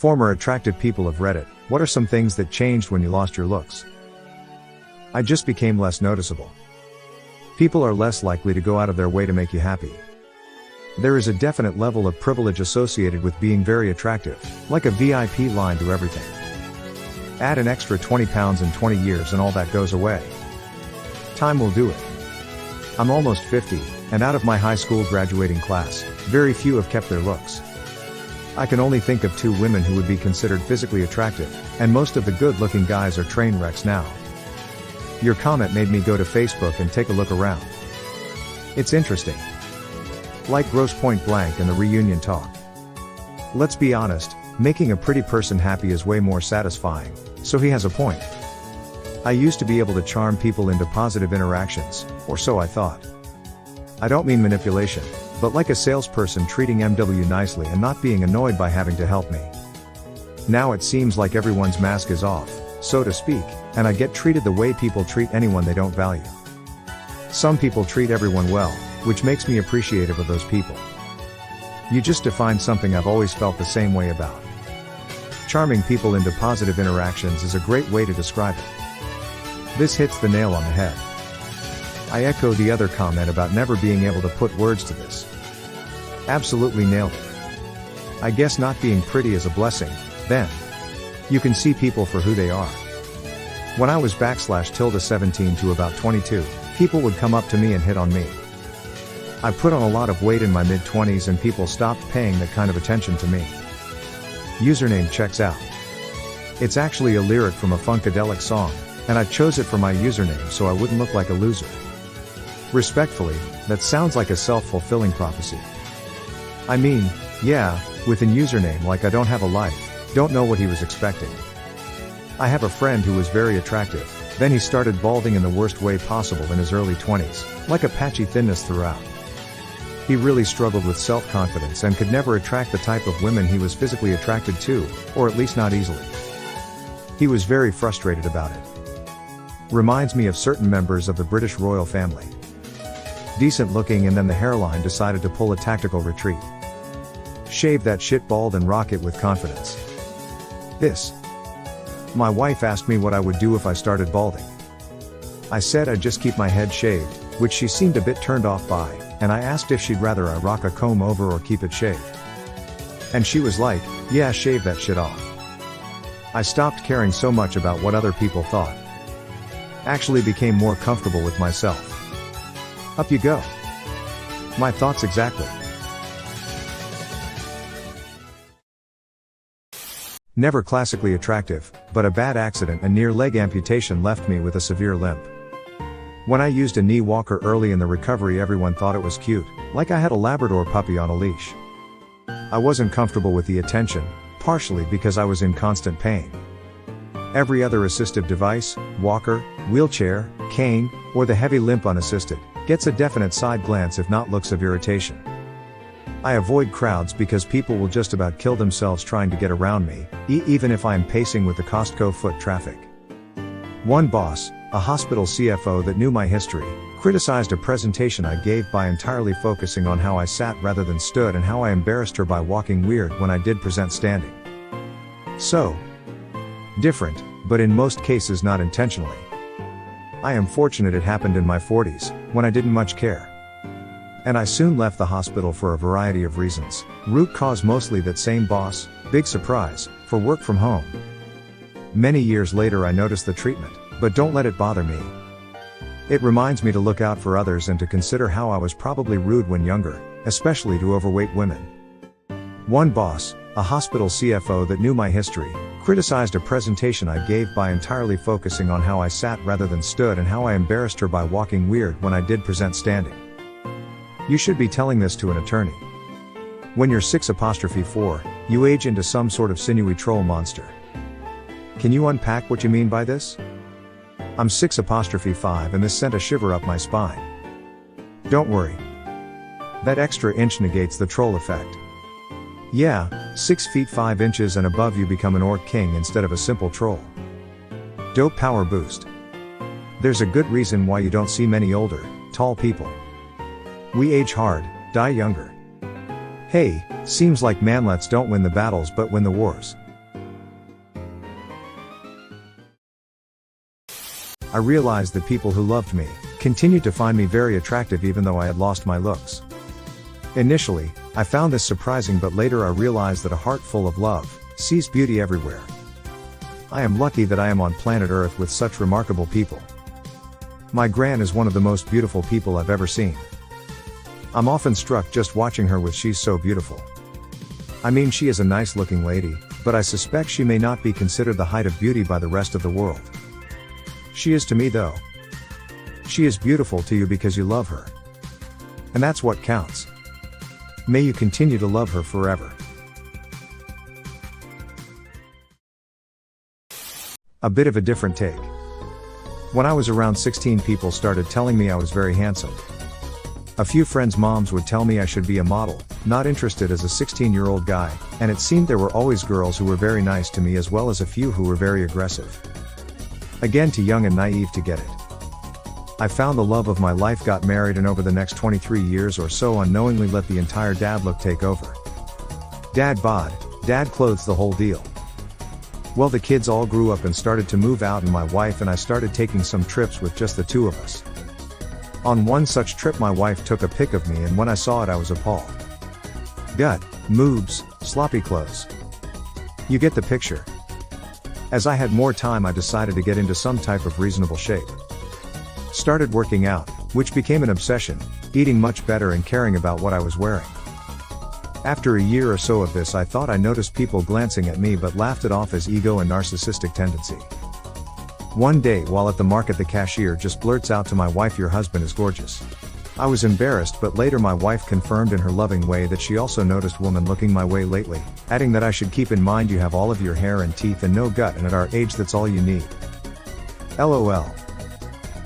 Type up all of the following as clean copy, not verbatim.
Former attractive people of Reddit, what are some things that changed when you lost your looks? I just became less noticeable. People are less likely to go out of their way to make you happy. There is a definite level of privilege associated with being very attractive, like a VIP line to everything. Add an extra 20 pounds in 20 years and all that goes away. Time will do it. I'm almost 50, and out of my high school graduating class, very few have kept their looks. I can only think of 2 women who would be considered physically attractive, and most of the good-looking guys are train wrecks now. Your comment made me go to Facebook and take a look around. It's interesting. Like Gross Point Blank and the reunion talk. Let's be honest, making a pretty person happy is way more satisfying, so he has a point. I used to be able to charm people into positive interactions, or so I thought. I don't mean manipulation, but like a salesperson treating MW nicely and not being annoyed by having to help me. Now it seems like everyone's mask is off, so to speak, and I get treated the way people treat anyone they don't value. Some people treat everyone well, which makes me appreciative of those people. You just defined something I've always felt the same way about. Charming people into positive interactions is a great way to describe it. This hits the nail on the head. I echo the other comment about never being able to put words to this. Absolutely nailed it. I guess not being pretty is a blessing, then. You can see people for who they are. When I was /17 to about 22, people would come up to me and hit on me. I put on a lot of weight in my mid-20s and people stopped paying that kind of attention to me. Username checks out. It's actually a lyric from a Funkadelic song, and I chose it for my username so I wouldn't look like a loser. Respectfully, that sounds like a self-fulfilling prophecy. I mean, yeah, with a username like I don't have a life, don't know what he was expecting. I have a friend who was very attractive, then he started balding in the worst way possible in his early 20s, like a patchy thinness throughout. He really struggled with self-confidence and could never attract the type of women he was physically attracted to, or at least not easily. He was very frustrated about it. Reminds me of certain members of the British royal family. Decent looking and then the hairline decided to pull a tactical retreat. Shave that shit bald and rock it with confidence. My wife asked me what I would do if I started balding. I said I'd just keep my head shaved, which she seemed a bit turned off by, and I asked if she'd rather I rock a comb over or keep it shaved. And she was like, yeah, shave that shit off. I stopped caring so much about what other people thought. Actually became more comfortable with myself. Up you go. My thoughts exactly. Never classically attractive, but a bad accident and near leg amputation left me with a severe limp. When I used a knee walker early in the recovery, everyone thought it was cute, like I had a Labrador puppy on a leash. I wasn't comfortable with the attention, partially because I was in constant pain. Every other assistive device, walker, wheelchair, cane, or the heavy limp unassisted, gets a definite side glance if not looks of irritation. I avoid crowds because people will just about kill themselves trying to get around me, even if I am pacing with the Costco foot traffic. One boss, a hospital CFO that knew my history, criticized a presentation I gave by entirely focusing on how I sat rather than stood and how I embarrassed her by walking weird when I did present standing. So different, but in most cases not intentionally. I am fortunate it happened in my 40s, when I didn't much care. And I soon left the hospital for a variety of reasons, root cause mostly that same boss, big surprise, for work from home. Many years later I noticed the treatment, but don't let it bother me. It reminds me to look out for others and to consider how I was probably rude when younger, especially to overweight women. One boss, a hospital CFO that knew my history, criticized a presentation I gave by entirely focusing on how I sat rather than stood and how I embarrassed her by walking weird when I did present standing. You should be telling this to an attorney. When you're 6'4", you age into some sort of sinewy troll monster. Can you unpack what you mean by this? I'm 6'5" and this sent a shiver up my spine. Don't worry. That extra inch negates the troll effect. Yeah, 6 feet 5 inches and above you become an orc king instead of a simple troll. Dope power boost. There's a good reason why you don't see many older, tall people. We age hard, die younger. Hey, seems like manlets don't win the battles but win the wars. I realized that people who loved me continued to find me very attractive even though I had lost my looks. Initially, I found this surprising, but later I realized that a heart full of love sees beauty everywhere. I am lucky that I am on planet Earth with such remarkable people. My gran is one of the most beautiful people I've ever seen. I'm often struck just watching her with she's so beautiful. I mean, she is a nice looking lady, but I suspect she may not be considered the height of beauty by the rest of the world. She is to me though. She is beautiful to you because you love her. And that's what counts. May you continue to love her forever. A bit of a different take. When I was around 16, people started telling me I was very handsome. A few friends' moms would tell me I should be a model, not interested as a 16-year-old guy, and it seemed there were always girls who were very nice to me as well as a few who were very aggressive. Again, too young and naive to get it. I found the love of my life, got married, and over the next 23 years or so unknowingly let the entire dad look take over. Dad bod, dad clothes, the whole deal. Well, the kids all grew up and started to move out, and my wife and I started taking some trips with just the two of us. On one such trip, my wife took a pic of me, and when I saw it I was appalled. Gut, moobs, sloppy clothes. You get the picture. As I had more time, I decided to get into some type of reasonable shape. Started working out, which became an obsession, eating much better and caring about what I was wearing. After a year or so of this, I thought I noticed people glancing at me but laughed it off as ego and narcissistic tendency. One day while at the market, the cashier just blurts out to my wife, "Your husband is gorgeous." I was embarrassed, but later my wife confirmed in her loving way that she also noticed women looking my way lately, adding that I should keep in mind you have all of your hair and teeth and no gut, and at our age that's all you need. LOL.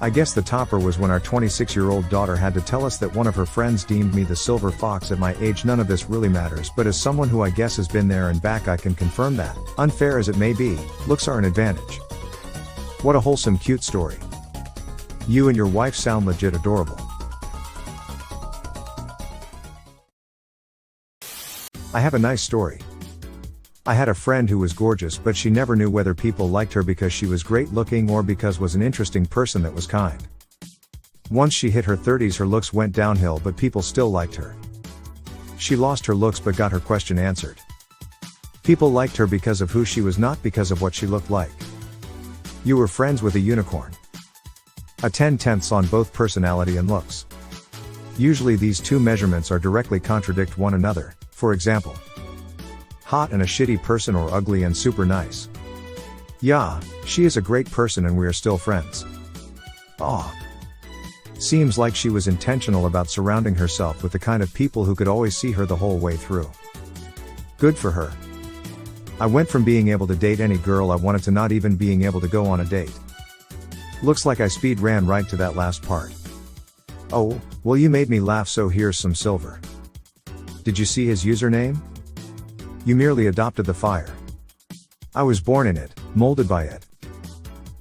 I guess the topper was when our 26-year-old daughter had to tell us that one of her friends deemed me the silver fox at my age. None of this really matters, but as someone who I guess has been there and back, I can confirm that, unfair as it may be, looks are an advantage. What a wholesome, cute story. You and your wife sound legit adorable. I have a nice story. I had a friend who was gorgeous, but she never knew whether people liked her because she was great looking or because was an interesting person that was kind. Once she hit her 30s, her looks went downhill, but people still liked her. She lost her looks but got her question answered. People liked her because of who she was, not because of what she looked like. You were friends with a unicorn. A 10/10 on both personality and looks. Usually these two measurements are directly contradict one another. For example, hot and a shitty person, or ugly and super nice. Yeah, she is a great person and we are still friends. Aw. Seems like she was intentional about surrounding herself with the kind of people who could always see her the whole way through. Good for her. I went from being able to date any girl I wanted to not even being able to go on a date. Looks like I speed ran right to that last part. Oh, well, you made me laugh, so here's some silver. Did you see his username? You merely adopted the fire. I was born in it, molded by it.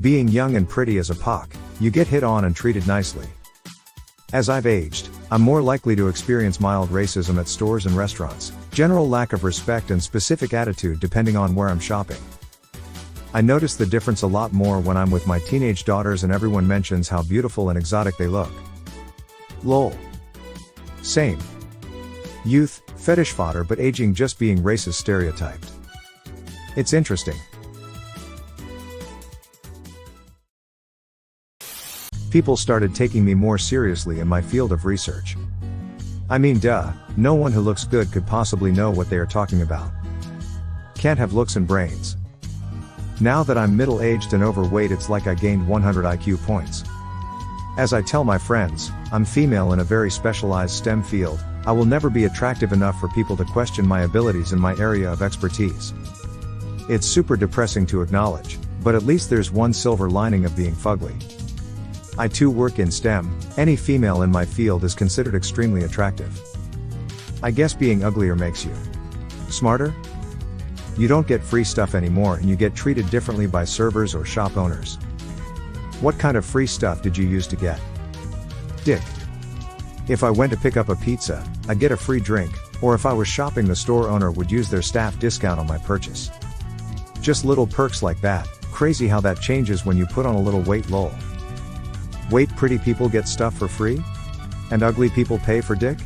Being young and pretty as a pock, you get hit on and treated nicely. As I've aged, I'm more likely to experience mild racism at stores and restaurants, general lack of respect and specific attitude depending on where I'm shopping. I notice the difference a lot more when I'm with my teenage daughters and everyone mentions how beautiful and exotic they look. Lol. Same. Youth, fetish fodder, but aging just being racist stereotyped. It's interesting. People started taking me more seriously in my field of research. I mean, duh, no one who looks good could possibly know what they are talking about. Can't have looks and brains. Now that I'm middle-aged and overweight, it's like I gained 100 IQ points. As I tell my friends, I'm female in a very specialized STEM field. I will never be attractive enough for people to question my abilities in my area of expertise. It's super depressing to acknowledge, but at least there's one silver lining of being fugly. I too work in STEM. Any female in my field is considered extremely attractive. I guess being uglier makes you smarter? You don't get free stuff anymore, and you get treated differently by servers or shop owners. What kind of free stuff did you use to get? Dick. If I went to pick up a pizza, I'd get a free drink, or if I was shopping, the store owner would use their staff discount on my purchase. Just little perks like that. Crazy how that changes when you put on a little weight lol. Wait, pretty people get stuff for free? And ugly people pay for dick?